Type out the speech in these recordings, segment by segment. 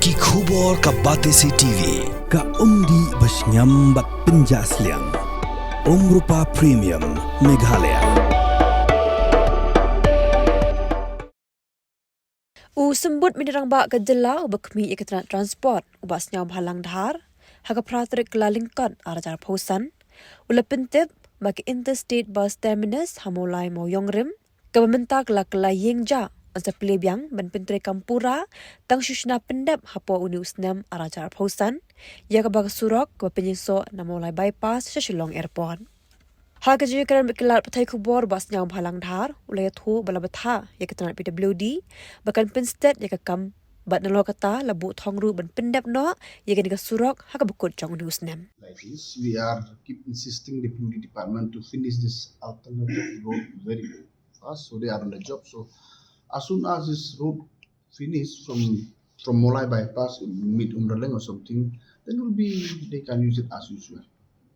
Ki khubor ka Batesi TV ka umdi basnyambat penjaslian Rupa Premium Meghalaya. Sembut minirang ba kejela ubakmi ikatan transport ubasnya halang dhar haka pratrik lalingkat arajar pausan ula pentip bagi interstate bus terminus hamulai Mawïongrim kementak la Ïing ja Azapli Biang ban Pyntreikam pura tang shushna pendap hapo uni usnam arajar pausan ya kabag surok ke penyeso namulai bypass Shillong airport. Hal kejujuran berkelar petai kubur basnya halang dhar ulai thu bala betha ya ketanat PWD bahkan penstet ya kekam bat nalo kata labu thongru ban pendap no ya kena surok haka bekut jang uni usnam. Like this, we are keep insisting the beauty department to finish this alternative road very fast. So they are on the job. So as soon as this road finish from Molai bypass mid Umraleng or something, then they can use it as usual.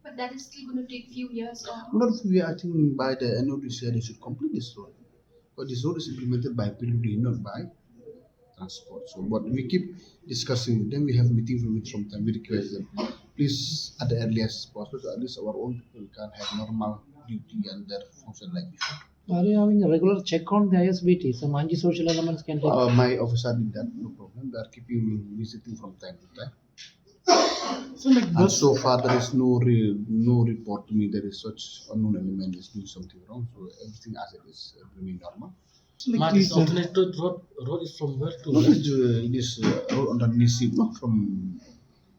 But that is still going to take few years. Not few years. I think by the end of this year they should complete this road. But this road is implemented by PWD, not by transport. So, but we keep discussing with them. We have meetings with from time. We request them, please, at the earliest possible, so at least our own people can have normal duty and their function like before. Are you having a regular check on the Isbt? Some anti-social elements can take. My officer did that, no problem. They are keeping visiting from time to time. And so far there is no report to me there is such unknown element is doing something wrong. So everything as it is remain normal. This alternative road is from where to No, where? this road under Nisib, no, from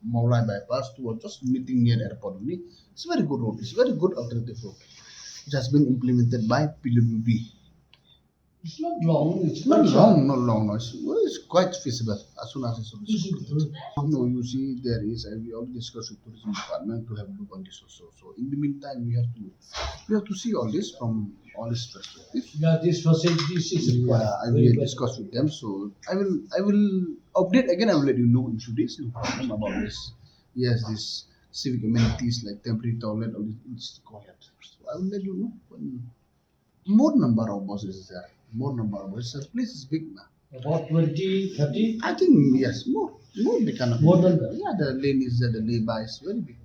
Mawlai bypass to just meeting near airport only. It's a very good road. It's a very good alternative road. It has been implemented by PWD. It's not long. It's Not quite long, not long. No. It's quite feasible as soon as it's completed. No, you see, there is. We already discussed with tourism department to have a look on this also. So in the meantime, we have to see all this from all this perspective. Yeah, this facilities is required. Yeah, I will discuss with them. So I will update again. I will let you know in 2 days. No problem about this. Yes, this civic amenities like temporary toilet or it's required. So I will let you know when more number of buses is there. More number of buses. The place is big now. About 20, 30? I think yes, more they cannot. More than that? Yeah, the lane is there. The lay-by is very big.